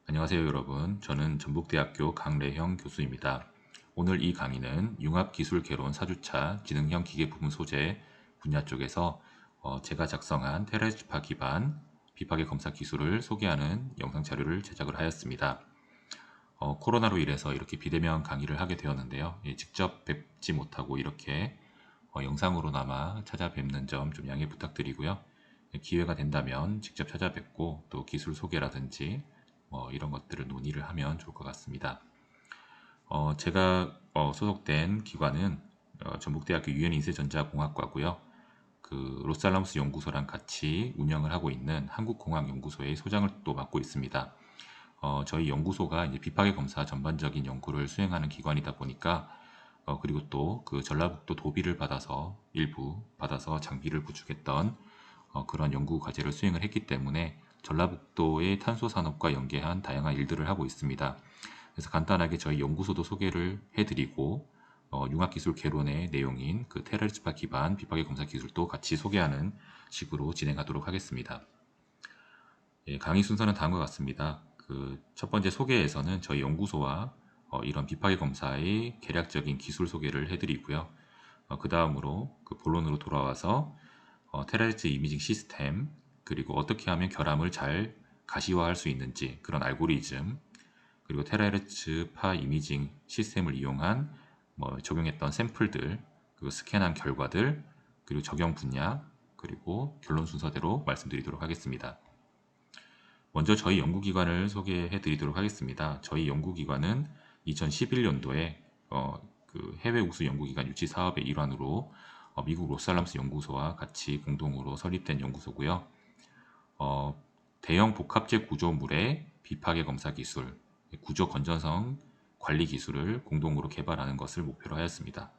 안녕하세요 여러분. 저는 전북대학교 강래형 교수입니다. 오늘 이 강의는 융합기술개론 4주차 지능형 기계부품 소재 분야 쪽에서 제가 작성한 테라스파 기반 비파계 검사 기술을 소개하는 영상 자료를 제작을 하였습니다. 코로나로 인해서 이렇게 비대면 강의를 하게 되었는데요. 직접 뵙지 못하고 이렇게 영상으로나마 찾아뵙는 점 좀 양해 부탁드리고요. 기회가 된다면 직접 찾아뵙고 또 기술 소개라든지 이런 것들을 논의를 하면 좋을 것 같습니다. 제가 소속된 기관은 전북대학교 유엔인쇄전자공학과고요. 그 로스알라모스 연구소랑 같이 운영을 하고 있는 한국공학연구소의 소장을 또 맡고 있습니다. 저희 연구소가 이제 비파계 검사 전반적인 연구를 수행하는 기관이다 보니까 그리고 또 그 전라북도 도비를 받아서 일부 받아서 장비를 구축했던 그런 연구 과제를 수행을 했기 때문에 전라북도의 탄소 산업과 연계한 다양한 일들을 하고 있습니다. 그래서 간단하게 저희 연구소도 소개를 해드리고 융합기술 개론의 내용인 그 테라리스파 기반 비파계 검사 기술도 같이 소개하는 식으로 진행하도록 하겠습니다. 예, 강의 순서는 다음과 같습니다. 그 첫 번째 소개에서는 저희 연구소와 이런 비파계 검사의 개략적인 기술 소개를 해드리고요. 그 다음으로 그 본론으로 돌아와서 테라리스 이미징 시스템, 그리고 어떻게 하면 결함을 잘 가시화할 수 있는지 그런 알고리즘, 그리고 테라헤르츠 파 이미징 시스템을 이용한 적용했던 샘플들, 그리고 스캔한 결과들, 그리고 적용 분야, 그리고 결론 순서대로 말씀드리도록 하겠습니다. 먼저 저희 연구기관을 소개해 드리도록 하겠습니다. 저희 연구기관은 2011년도에 그 해외 우수 연구기관 유치 사업의 일환으로 미국 로스알람스 연구소와 같이 공동으로 설립된 연구소고요. 대형 복합재 구조물의 비파계 검사 기술, 구조 건전성 관리 기술을 공동으로 개발하는 것을 목표로 하였습니다.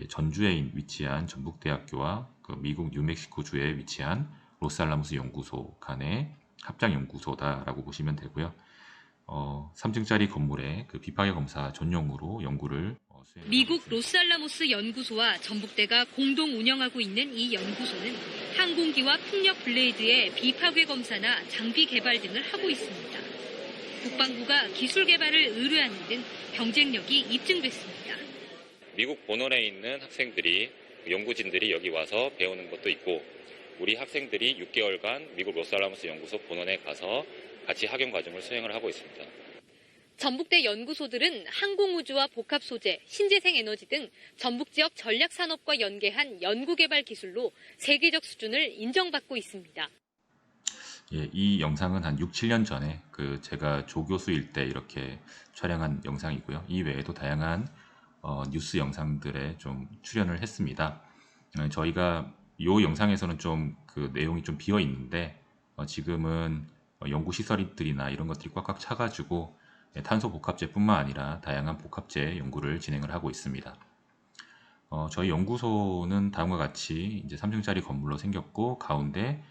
전주에 위치한 전북대학교와 그 미국 뉴멕시코주에 위치한 로스알라모스 연구소 간의 합작 연구소다라고 보시면 되고요. 3층짜리 건물에 그 비파계 검사 전용으로 연구를 수행을 하고 미국 있습니다. 로스알라모스 연구소와 전북대가 공동 운영하고 있는 이 연구소는 항공기와 풍력 블레이드의 비파괴 검사나 장비 개발 등을 하고 있습니다. 국방부가 기술 개발을 의뢰하는 등 경쟁력이 입증됐습니다. 미국 본원에 있는 학생들이, 연구진들이 여기 와서 배우는 것도 있고, 우리 학생들이 6개월간 미국 로스알라모스 연구소 본원에 가서 같이 학연 과정을 수행을 하고 있습니다. 전북대 연구소들은 항공우주와 복합소재, 신재생 에너지 등 전북 지역 전략산업과 연계한 연구개발 기술로 세계적 수준을 인정받고 있습니다. 예, 이 영상은 한 6, 7년 전에 그 제가 조교수일 때 이렇게 촬영한 영상이고요. 이 외에도 다양한 뉴스 영상들에 좀 출연을 했습니다. 저희가 이 영상에서는 좀 그 내용이 좀 비어 있는데 지금은 연구 시설들이나 이런 것들이 꽉꽉 차가지고 탄소 복합재뿐만 아니라 다양한 복합재 연구를 진행을 하고 있습니다. 저희 연구소는 다음과 같이 이제 3층짜리 건물로 생겼고 가운데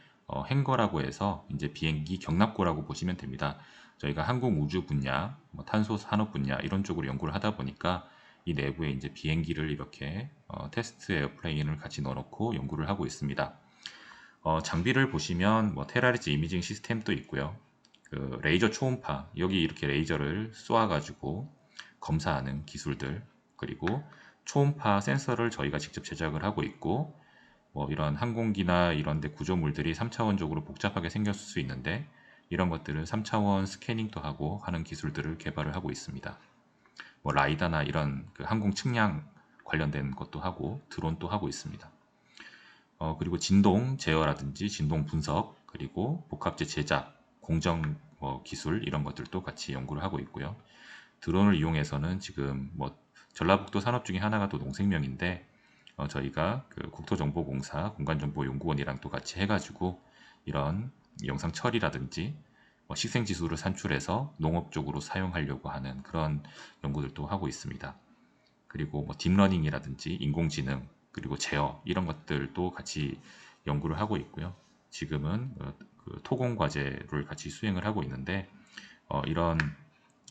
행거라고 해서 이제 비행기 경납고라고 보시면 됩니다. 저희가 항공 우주 분야, 탄소 산업 분야 이런 쪽으로 연구를 하다 보니까 이 내부에 이제 비행기를 이렇게 테스트 에어플레인을 같이 넣어놓고 연구를 하고 있습니다. 장비를 보시면 테라리즈 이미징 시스템도 있고요. 그 레이저 초음파, 여기 이렇게 레이저를 쏘아가지고 검사하는 기술들, 그리고 초음파 센서를 저희가 직접 제작을 하고 있고, 이런 항공기나 이런 데 구조물들이 3차원적으로 복잡하게 생겼을 수 있는데 이런 것들을 3차원 스캐닝도 하고 하는 기술들을 개발을 하고 있습니다. 라이다나 이런 그 항공 측량 관련된 것도 하고 드론도 하고 있습니다. 그리고 진동 제어라든지 진동 분석, 그리고 복합재 제작, 공정 기술 이런 것들도 같이 연구를 하고 있고요. 드론을 이용해서는 지금 전라북도 산업 중에 하나가 또 농생명인데 저희가 그 국토정보공사 공간정보연구원이랑 또 같이 해가지고 이런 영상 처리라든지 식생지수를 산출해서 농업 쪽으로 사용하려고 하는 그런 연구들도 하고 있습니다. 그리고 딥러닝이라든지 인공지능, 그리고 제어 이런 것들도 같이 연구를 하고 있고요. 지금은 그 토공 과제를 같이 수행을 하고 있는데 이런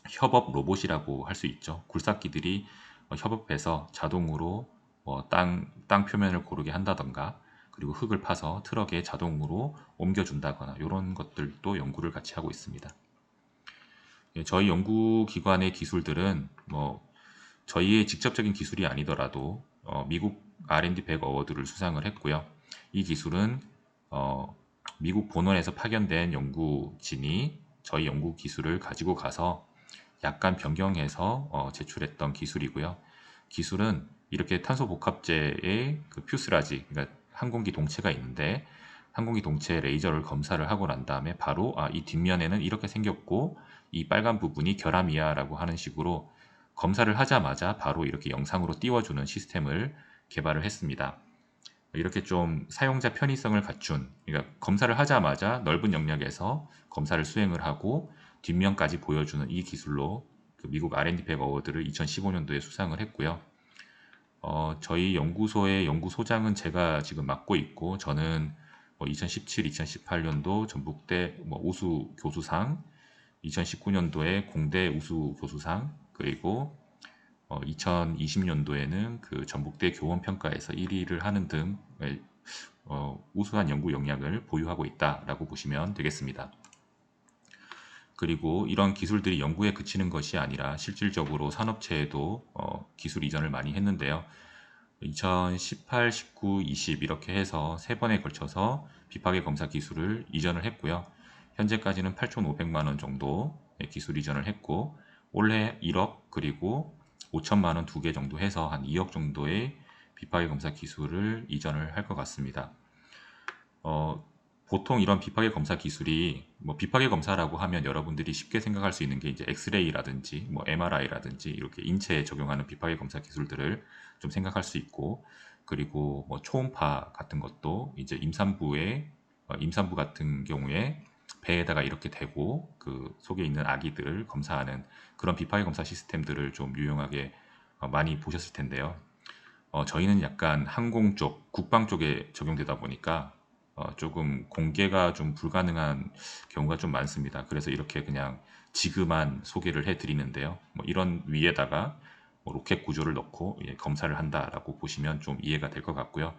협업 로봇이라고 할 수 있죠. 굴삭기들이 협업해서 자동으로 땅 표면을 고르게 한다던가, 그리고 흙을 파서 트럭에 자동으로 옮겨준다거나 이런 것들도 연구를 같이 하고 있습니다. 예, 저희 연구기관의 기술들은 뭐 저희의 직접적인 기술이 아니더라도 미국 R&D 100 어워드를 수상을 했고요. 이 기술은 어, 미국 본원에서 파견된 연구진이 저희 연구 기술을 가지고 가서 약간 변경해서 제출했던 기술이고요. 기술은 이렇게 탄소 복합재의 그 퓨스라지, 그러니까 항공기 동체가 있는데 항공기 동체 레이저를 검사를 하고 난 다음에 바로 이 뒷면에는 이렇게 생겼고 이 빨간 부분이 결함이야라고 하는 식으로 검사를 하자마자 바로 이렇게 영상으로 띄워주는 시스템을 개발을 했습니다. 이렇게 좀 사용자 편의성을 갖춘, 그러니까 검사를 하자마자 넓은 영역에서 검사를 수행을 하고 뒷면까지 보여주는 이 기술로 그 미국 R&D 100 어워드를 2015년도에 수상을 했고요. 저희 연구소의 연구소장은 제가 지금 맡고 있고, 저는 2017, 2018년도 전북대 우수 교수상, 2019년도에 공대 우수 교수상, 그리고 2020년도에는 그 전북대 교원평가에서 1위를 하는 등 우수한 연구 역량을 보유하고 있다라고 보시면 되겠습니다. 그리고 이런 기술들이 연구에 그치는 것이 아니라 실질적으로 산업체에도 기술 이전을 많이 했는데요. 2018, 19, 20 이렇게 해서 3번에 걸쳐서 비파괴 검사 기술을 이전을 했고요. 현재까지는 8,500만 원 정도 기술 이전을 했고 올해 1억 그리고 5천만 원 2개 정도 해서 한 2억 정도의 비파괴 검사 기술을 이전을 할 것 같습니다. 보통 이런 비파괴 검사 기술이 비파괴 검사라고 하면 여러분들이 쉽게 생각할 수 있는 게 이제 엑스레이라든지 MRI라든지 이렇게 인체에 적용하는 비파괴 검사 기술들을 좀 생각할 수 있고 그리고 초음파 같은 것도 이제 임산부 같은 경우에 배에다가 이렇게 대고 그 속에 있는 아기들을 검사하는 그런 비파괴 검사 시스템들을 좀 유용하게 많이 보셨을 텐데요. 저희는 약간 항공 쪽, 국방 쪽에 적용되다 보니까 조금 공개가 좀 불가능한 경우가 좀 많습니다. 그래서 이렇게 그냥 지금만 소개를 해드리는데요. 이런 위에다가 로켓 구조를 넣고 검사를 한다라고 보시면 좀 이해가 될 것 같고요.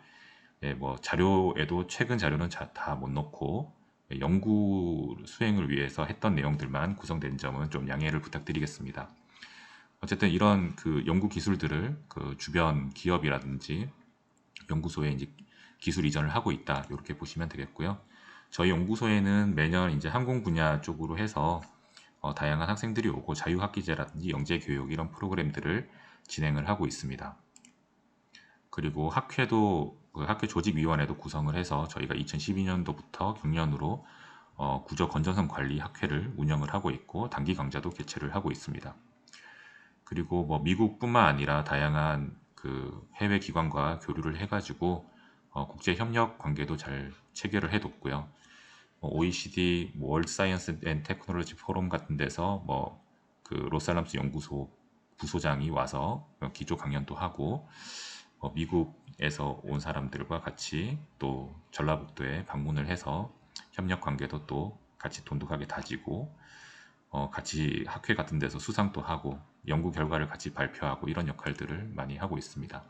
예, 자료에도 최근 자료는 다 못 넣고 연구 수행을 위해서 했던 내용들만 구성된 점은 좀 양해를 부탁드리겠습니다. 어쨌든 이런 그 연구 기술들을 그 주변 기업이라든지 연구소에 이제 기술 이전을 하고 있다. 이렇게 보시면 되겠고요. 저희 연구소에는 매년 이제 항공 분야 쪽으로 해서 다양한 학생들이 오고 자유학기제라든지 영재교육 이런 프로그램들을 진행을 하고 있습니다. 그리고 학회도 그 학회 조직위원회도 구성을 해서 저희가 2012년도부터 경년으로 구조 건전성 관리 학회를 운영을 하고 있고 단기 강좌도 개최를 하고 있습니다. 그리고 미국뿐만 아니라 다양한 그 해외 기관과 교류를 해가지고 국제 협력 관계도 잘 체결을 해뒀고요. OECD 월드 사이언스 앤 테크놀로지 포럼 같은 데서 그 로살람스 연구소 부소장이 와서 기조 강연도 하고 미국에서 온 사람들과 같이 또 전라북도에 방문을 해서 협력 관계도 또 같이 돈독하게 다지고 같이 학회 같은 데서 수상도 하고 연구 결과를 같이 발표하고 이런 역할들을 많이 하고 있습니다.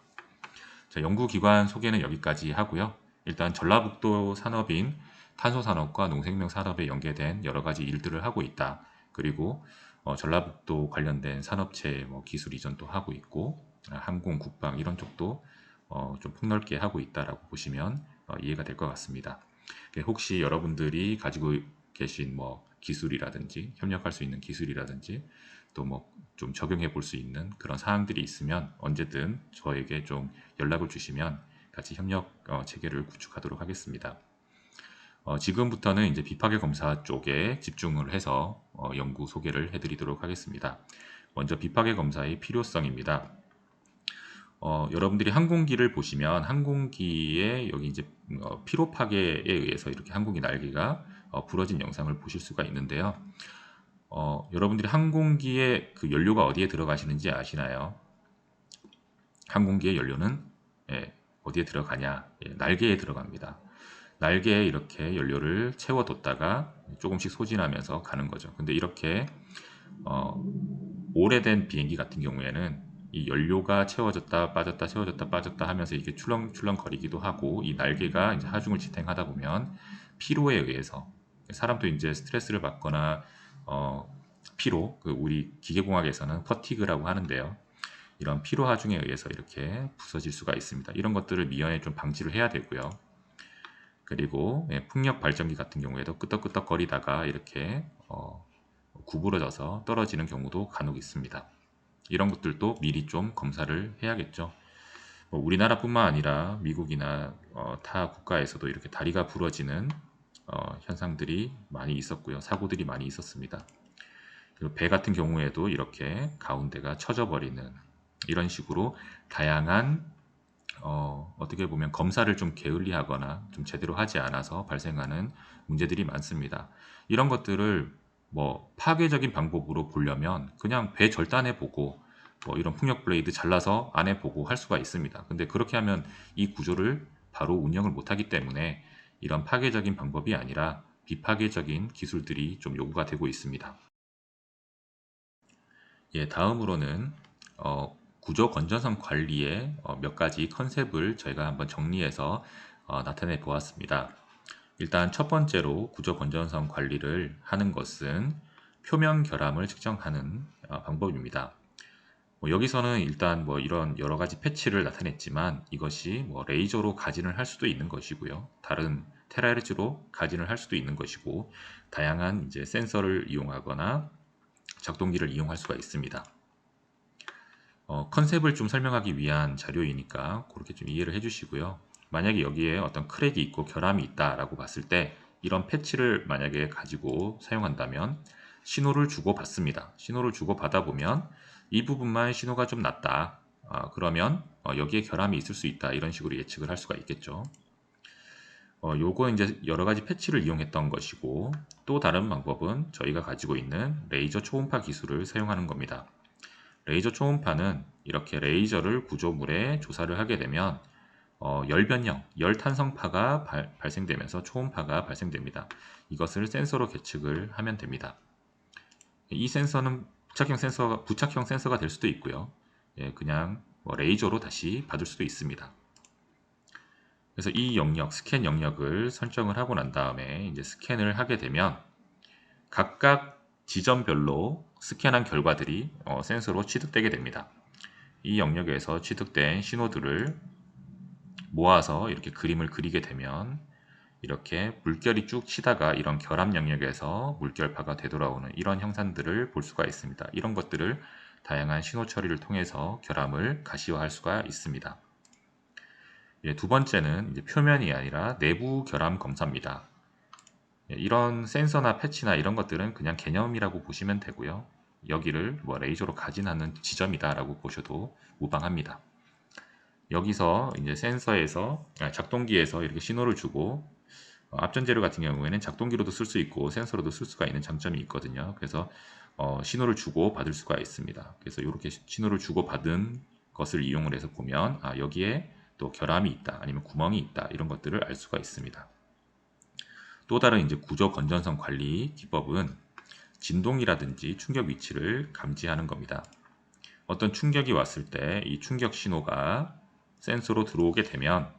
자, 연구기관 소개는 여기까지 하고요. 일단 전라북도 산업인 탄소산업과 농생명 산업에 연계된 여러 가지 일들을 하고 있다. 그리고 전라북도 관련된 산업체 기술 이전도 하고 있고 항공, 국방 이런 쪽도 좀 폭넓게 하고 있다라고 보시면 이해가 될 것 같습니다. 혹시 여러분들이 가지고 계신 기술이라든지 협력할 수 있는 기술이라든지 또 좀 적용해 볼 수 있는 그런 사항들이 있으면 언제든 저에게 좀 연락을 주시면 같이 협력 체계를 구축하도록 하겠습니다. 지금부터는 이제 비파괴 검사 쪽에 집중을 해서 연구 소개를 해드리도록 하겠습니다. 먼저 비파괴 검사의 필요성입니다. 여러분들이 항공기를 보시면 항공기에 여기 이제 피로 파괴에 의해서 이렇게 항공기 날개가 부러진 영상을 보실 수가 있는데요. 여러분들이 항공기에 그 연료가 어디에 들어가시는지 아시나요? 항공기의 연료는 어디에 들어가냐? 날개에 들어갑니다. 날개에 이렇게 연료를 채워뒀다가 조금씩 소진하면서 가는 거죠. 근데 이렇게 오래된 비행기 같은 경우에는 이 연료가 채워졌다 빠졌다 채워졌다 빠졌다 하면서 이게 출렁출렁 거리기도 하고 이 날개가 이제 하중을 지탱하다 보면 피로에 의해서 사람도 이제 스트레스를 받거나 피로, 우리 기계공학에서는 퍼티그라고 하는데요. 이런 피로 하중에 의해서 이렇게 부서질 수가 있습니다. 이런 것들을 미연에 좀 방지를 해야 되고요. 그리고 풍력 발전기 같은 경우에도 끄덕끄덕거리다가 이렇게 구부러져서 떨어지는 경우도 간혹 있습니다. 이런 것들도 미리 좀 검사를 해야겠죠. 우리나라뿐만 아니라 미국이나 타 국가에서도 이렇게 다리가 부러지는 현상들이 많이 있었고요. 사고들이 많이 있었습니다. 그리고 배 같은 경우에도 이렇게 가운데가 처져버리는 이런 식으로 다양한 어떻게 보면 검사를 좀 게을리하거나 좀 제대로 하지 않아서 발생하는 문제들이 많습니다. 이런 것들을 뭐 파괴적인 방법으로 보려면 그냥 배 절단해 보고 이런 풍력 블레이드 잘라서 안에 보고 할 수가 있습니다. 근데 그렇게 하면 이 구조를 바로 운영을 못하기 때문에 이런 파괴적인 방법이 아니라 비파괴적인 기술들이 좀 요구가 되고 있습니다. 예, 다음으로는 구조 건전성 관리의 몇 가지 컨셉을 저희가 한번 정리해서 나타내 보았습니다. 일단 첫 번째로 구조 건전성 관리를 하는 것은 표면 결함을 측정하는 방법입니다. 여기서는 일단 이런 여러 가지 패치를 나타냈지만 이것이 레이저로 가진을 할 수도 있는 것이고요. 다른 테라헤르츠로 가진을 할 수도 있는 것이고 다양한 이제 센서를 이용하거나 작동기를 이용할 수가 있습니다. 컨셉을 좀 설명하기 위한 자료이니까 그렇게 좀 이해를 해주시고요. 만약에 여기에 어떤 크랙이 있고 결함이 있다라고 봤을 때 이런 패치를 만약에 가지고 사용한다면 신호를 주고 받습니다. 신호를 주고 받아 보면 이 부분만 신호가 좀 낮다. 그러면 여기에 결함이 있을 수 있다. 이런 식으로 예측을 할 수가 있겠죠. 요거 이제 여러 가지 패치를 이용했던 것이고 또 다른 방법은 저희가 가지고 있는 레이저 초음파 기술을 사용하는 겁니다. 레이저 초음파는 이렇게 레이저를 구조물에 조사를 하게 되면 열변형, 열탄성파가 발생되면서 초음파가 발생됩니다. 이것을 센서로 계측을 하면 됩니다. 이 센서는 부착형 센서가 될 수도 있고요. 예, 그냥 레이저로 다시 받을 수도 있습니다. 그래서 이 영역, 스캔 영역을 설정을 하고 난 다음에 이제 스캔을 하게 되면 각각 지점별로 스캔한 결과들이 센서로 취득되게 됩니다. 이 영역에서 취득된 신호들을 모아서 이렇게 그림을 그리게 되면 이렇게 물결이 쭉 치다가 이런 결합 영역에서 물결파가 되돌아오는 이런 형상들을 볼 수가 있습니다. 이런 것들을 다양한 신호 처리를 통해서 결함을 가시화할 수가 있습니다. 예, 두 번째는 이제 표면이 아니라 내부 결함 검사입니다. 예, 이런 센서나 패치나 이런 것들은 그냥 개념이라고 보시면 되고요. 여기를 레이저로 가진하는 지점이다라고 보셔도 무방합니다. 여기서 이제 작동기에서 이렇게 신호를 주고 앞전 재료 같은 경우에는 작동기로도 쓸 수 있고 센서로도 쓸 수가 있는 장점이 있거든요. 그래서 신호를 주고 받을 수가 있습니다. 그래서 이렇게 신호를 주고 받은 것을 이용을 해서 보면 여기에 또 결함이 있다 아니면 구멍이 있다 이런 것들을 알 수가 있습니다. 또 다른 이제 구조 건전성 관리 기법은 진동이라든지 충격 위치를 감지하는 겁니다. 어떤 충격이 왔을 때 이 충격 신호가 센서로 들어오게 되면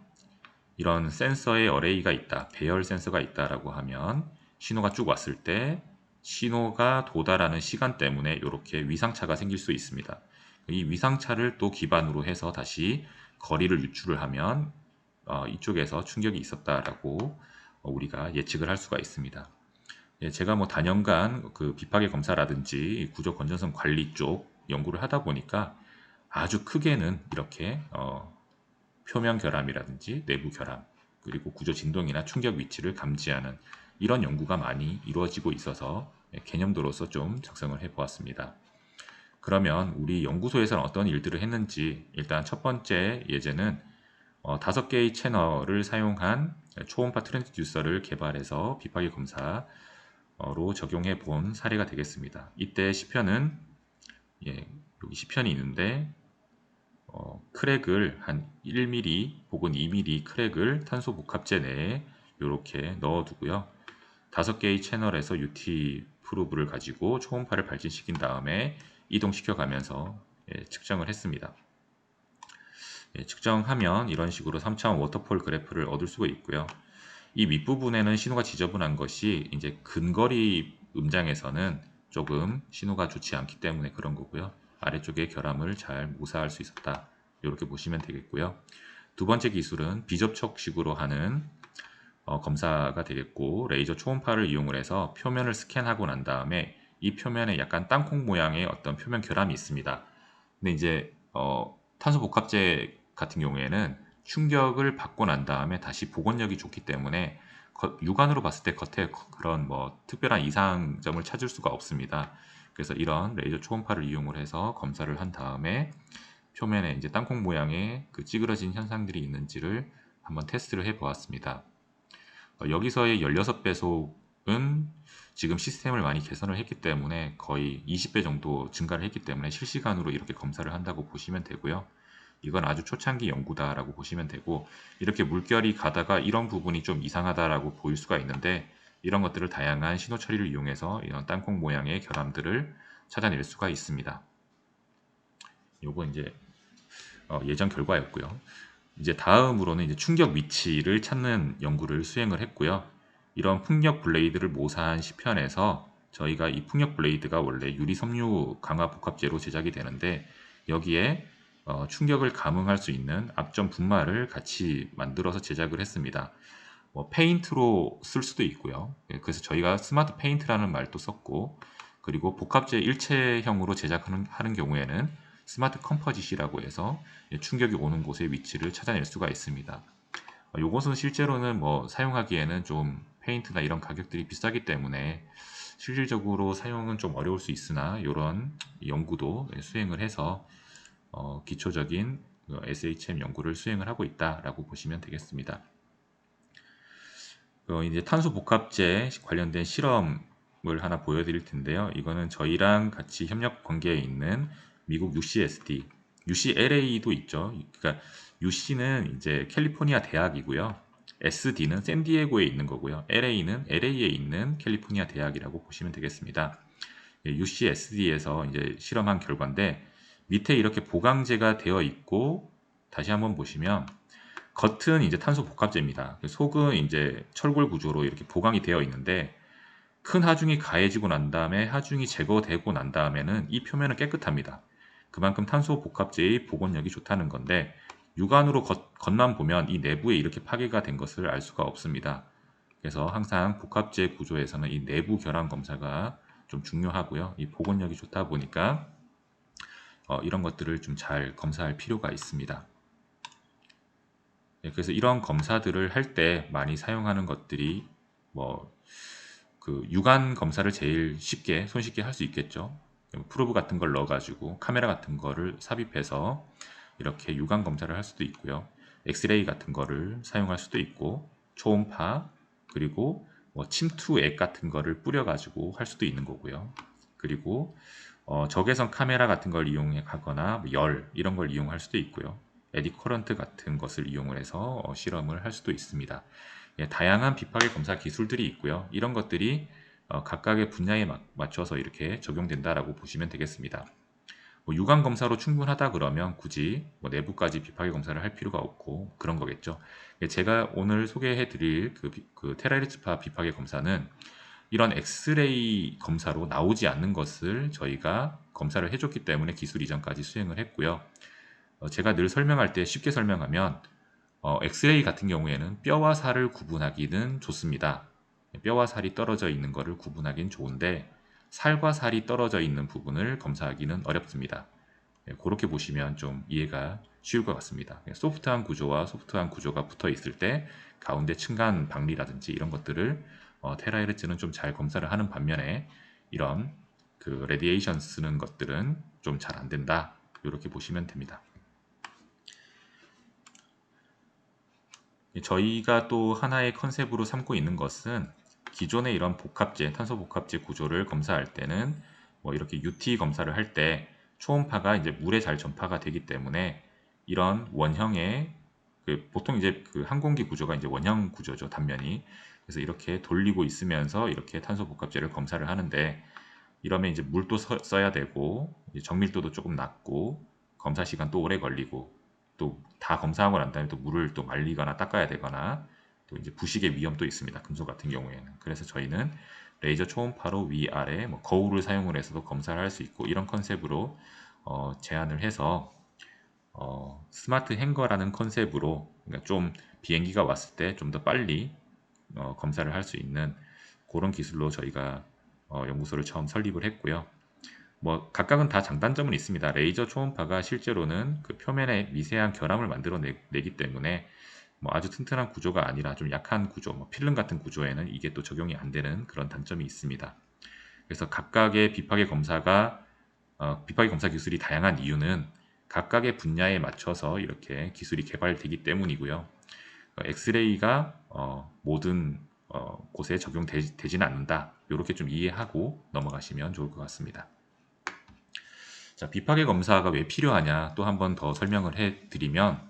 이런 센서의 어레이가 있다, 배열 센서가 있다라고 하면 신호가 쭉 왔을 때 신호가 도달하는 시간 때문에 이렇게 위상차가 생길 수 있습니다. 이 위상차를 또 기반으로 해서 다시 거리를 유출을 하면 이쪽에서 충격이 있었다라고 우리가 예측을 할 수가 있습니다. 예, 제가 단연간 그 비파괴 검사라든지 구조 건전성 관리 쪽 연구를 하다 보니까 아주 크게는 이렇게 표면 결함이라든지 내부 결함 그리고 구조 진동이나 충격 위치를 감지하는 이런 연구가 많이 이루어지고 있어서 개념도로서 좀 작성을 해 보았습니다. 그러면 우리 연구소에서는 어떤 일들을 했는지 일단 첫 번째 예제는 5개의 채널을 사용한 초음파 트랜스듀서를 개발해서 비파괴 검사로 적용해 본 사례가 되겠습니다. 이때 시편은 여기 시편이 있는데 크랙을 한 1mm 혹은 2mm 크랙을 탄소 복합재 내에 이렇게 넣어두고요. 5개의 채널에서 UT 프로브를 가지고 초음파를 발진시킨 다음에 이동시켜 가면서 측정을 했습니다. 측정하면 이런 식으로 3차원 워터폴 그래프를 얻을 수가 있고요. 이 윗부분에는 신호가 지저분한 것이 이제 근거리 음장에서는 조금 신호가 좋지 않기 때문에 그런 거고요. 아래쪽에 결함을 잘 모사할 수 있었다. 이렇게 보시면 되겠고요. 두 번째 기술은 비접촉식으로 하는 검사가 되겠고, 레이저 초음파를 이용을 해서 표면을 스캔하고 난 다음에 이 표면에 약간 땅콩 모양의 어떤 표면 결함이 있습니다. 근데 이제 탄소 복합재 같은 경우에는 충격을 받고 난 다음에 다시 복원력이 좋기 때문에 육안으로 봤을 때 겉에 그런 뭐 특별한 이상점을 찾을 수가 없습니다. 그래서 이런 레이저 초음파를 이용을 해서 검사를 한 다음에 표면에 이제 땅콩 모양의 그 찌그러진 현상들이 있는지를 한번 테스트를 해 보았습니다. 여기서의 16배속은 지금 시스템을 많이 개선을 했기 때문에 거의 20배 정도 증가를 했기 때문에 실시간으로 이렇게 검사를 한다고 보시면 되고요. 이건 아주 초창기 연구다라고 보시면 되고, 이렇게 물결이 가다가 이런 부분이 좀 이상하다라고 보일 수가 있는데, 이런 것들을 다양한 신호 처리를 이용해서 이런 땅콩 모양의 결함들을 찾아낼 수가 있습니다. 요거 이제 예전 결과였고요. 이제 다음으로는 이제 충격 위치를 찾는 연구를 수행을 했고요. 이런 풍력 블레이드를 모사한 시편에서 저희가 이 풍력 블레이드가 원래 유리 섬유 강화 복합재로 제작이 되는데, 여기에 충격을 감응할 수 있는 앞전 분말을 같이 만들어서 제작을 했습니다. 뭐 페인트로 쓸 수도 있고요. 그래서 저희가 스마트 페인트라는 말도 썼고, 그리고 복합재 일체형으로 제작하는 경우에는 스마트 컴포짓이라고 해서 충격이 오는 곳의 위치를 찾아낼 수가 있습니다. 이것은 실제로는 뭐 사용하기에는 좀 페인트나 이런 가격들이 비싸기 때문에 실질적으로 사용은 좀 어려울 수 있으나, 이런 연구도 수행을 해서 기초적인 SHM 연구를 수행을 하고 있다라고 보시면 되겠습니다. 이제 탄소 복합재 관련된 실험을 하나 보여드릴 텐데요. 이거는 저희랑 같이 협력 관계에 있는 미국 UCSD, UCLA도 있죠. 그러니까 UC는 이제 캘리포니아 대학이고요. SD는 샌디에고에 있는 거고요. LA는 LA에 있는 캘리포니아 대학이라고 보시면 되겠습니다. UCSD에서 이제 실험한 결과인데, 밑에 이렇게 보강재가 되어 있고, 다시 한번 보시면 겉은 이제 탄소 복합재입니다. 속은 이제 철골 구조로 이렇게 보강이 되어 있는데, 큰 하중이 가해지고 난 다음에 하중이 제거되고 난 다음에는 이 표면은 깨끗합니다. 그만큼 탄소 복합재의 복원력이 좋다는 건데, 육안으로 겉만 보면 이 내부에 이렇게 파괴가 된 것을 알 수가 없습니다. 그래서 항상 복합재 구조에서는 이 내부 결함 검사가 좀 중요하고요. 이 복원력이 좋다 보니까 이런 것들을 좀 잘 검사할 필요가 있습니다. 그래서 이런 검사들을 할 때 많이 사용하는 것들이 뭐 그 육안 검사를 제일 쉽게 손쉽게 할 수 있겠죠. 프로브 같은 걸 넣어가지고 카메라 같은 거를 삽입해서 이렇게 육안 검사를 할 수도 있고요. 엑스레이 같은 거를 사용할 수도 있고, 초음파, 그리고 뭐 침투액 같은 거를 뿌려가지고 할 수도 있는 거고요. 그리고 적외선 카메라 같은 걸 이용해 가거나 열 이런 걸 이용할 수도 있고요. 에디 커런트 같은 것을 이용을 해서 실험을 할 수도 있습니다. 다양한 비파괴 검사 기술들이 있고요. 이런 것들이 각각의 분야에 맞춰서 이렇게 적용된다라고 보시면 되겠습니다. 육안 검사로 충분하다 그러면 굳이 내부까지 비파괴 검사를 할 필요가 없고 그런 거겠죠. 제가 오늘 소개해 드릴 그 테라헤르츠파 비파괴 검사는 이런 엑스레이 검사로 나오지 않는 것을 저희가 검사를 해줬기 때문에 기술 이전까지 수행을 했고요. 제가 늘 설명할 때 쉽게 설명하면 엑스레이 같은 경우에는 뼈와 살을 구분하기는 좋습니다. 뼈와 살이 떨어져 있는 것을 구분하기는 좋은데, 살과 살이 떨어져 있는 부분을 검사하기는 어렵습니다. 그렇게 보시면 좀 이해가 쉬울 것 같습니다. 소프트한 구조와 소프트한 구조가 붙어 있을 때 가운데 층간 박리라든지 이런 것들을 테라헤르츠는 좀 잘 검사를 하는 반면에, 이런 그 레디에이션 쓰는 것들은 좀 잘 안 된다. 이렇게 보시면 됩니다. 저희가 또 하나의 컨셉으로 삼고 있는 것은, 기존의 이런 복합재, 탄소 복합재 구조를 검사할 때는 뭐 이렇게 UT 검사를 할 때 초음파가 이제 물에 잘 전파가 되기 때문에, 이런 원형의 보통 이제 그 항공기 구조가 이제 원형 구조죠, 단면이. 그래서 이렇게 돌리고 있으면서 이렇게 탄소 복합재를 검사를 하는데, 이러면 이제 물도 써야 되고, 이제 정밀도도 조금 낮고, 검사 시간 또 오래 걸리고, 또 다 검사하고 난 다음에 또 물을 또 말리거나 닦아야 되거나, 또 이제 부식의 위험도 있습니다, 금속 같은 경우에는. 그래서 저희는 레이저 초음파로 위아래 뭐 거울을 사용을 해서도 검사를 할 수 있고 이런 컨셉으로 제안을 해서 스마트 행거라는 컨셉으로 그러니까 좀 비행기가 왔을 때 좀 더 빨리 검사를 할 수 있는 그런 기술로 저희가 연구소를 처음 설립을 했고요. 뭐 각각은 다 장단점은 있습니다. 레이저 초음파가 실제로는 그 표면에 미세한 결함을 만들어내기 때문에 뭐 아주 튼튼한 구조가 아니라 좀 약한 구조, 뭐 필름 같은 구조에는 이게 또 적용이 안 되는 그런 단점이 있습니다. 그래서 각각의 비파기 검사 기술이 다양한 이유는 각각의 분야에 맞춰서 이렇게 기술이 개발되기 때문이고요. 엑스레이가 모든 곳에 적용되지는 않는다. 이렇게 좀 이해하고 넘어가시면 좋을 것 같습니다. 자, 비파계 검사가 왜 필요하냐 또 한 번 더 설명을 해드리면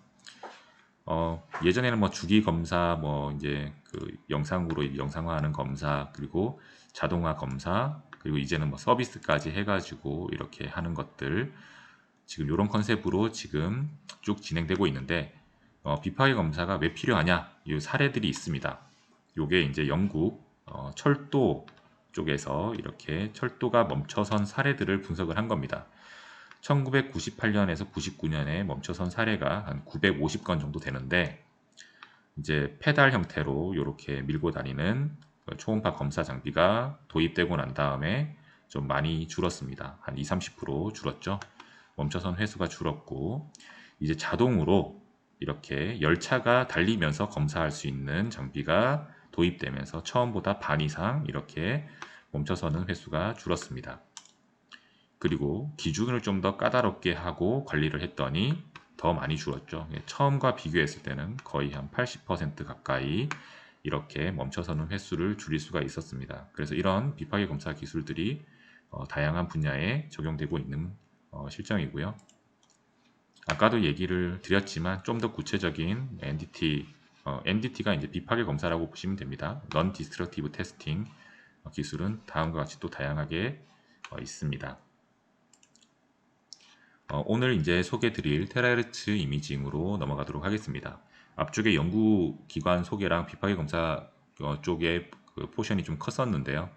예전에는 뭐 주기 검사, 뭐 이제 그 영상으로 영상화하는 검사, 그리고 자동화 검사, 그리고 이제는 뭐 서비스까지 해가지고 이렇게 하는 것들 지금 이런 컨셉으로 지금 쭉 진행되고 있는데 비파계 검사가 왜 필요하냐 이 사례들이 있습니다. 요게 이제 영국 철도 쪽에서 이렇게 철도가 멈춰선 사례들을 분석을 한 겁니다. 1998년에서 99년에 멈춰선 사례가 한 950건 정도 되는데 이제 페달 형태로 이렇게 밀고 다니는 초음파 검사 장비가 도입되고 난 다음에 좀 많이 줄었습니다. 한 20, 30% 줄었죠. 멈춰선 횟수가 줄었고 이제 자동으로 이렇게 열차가 달리면서 검사할 수 있는 장비가 도입되면서 처음보다 반 이상 이렇게 멈춰서는 횟수가 줄었습니다. 그리고 기준을 좀 더 까다롭게 하고 관리를 했더니 더 많이 줄었죠. 처음과 비교했을 때는 거의 한 80% 가까이 이렇게 멈춰서는 횟수를 줄일 수가 있었습니다. 그래서 이런 비파계 검사 기술들이 다양한 분야에 적용되고 있는 실정이고요. 아까도 얘기를 드렸지만 좀 더 구체적인 NDT가 이제 비파계 검사라고 보시면 됩니다. Non-Destructive Testing 기술은 다음과 같이 또 다양하게 있습니다. 오늘 이제 소개드릴 테라헤르츠 이미징으로 넘어가도록 하겠습니다. 앞쪽에 연구기관 소개랑 비파계 검사 쪽에 그 포션이 좀 컸었는데요.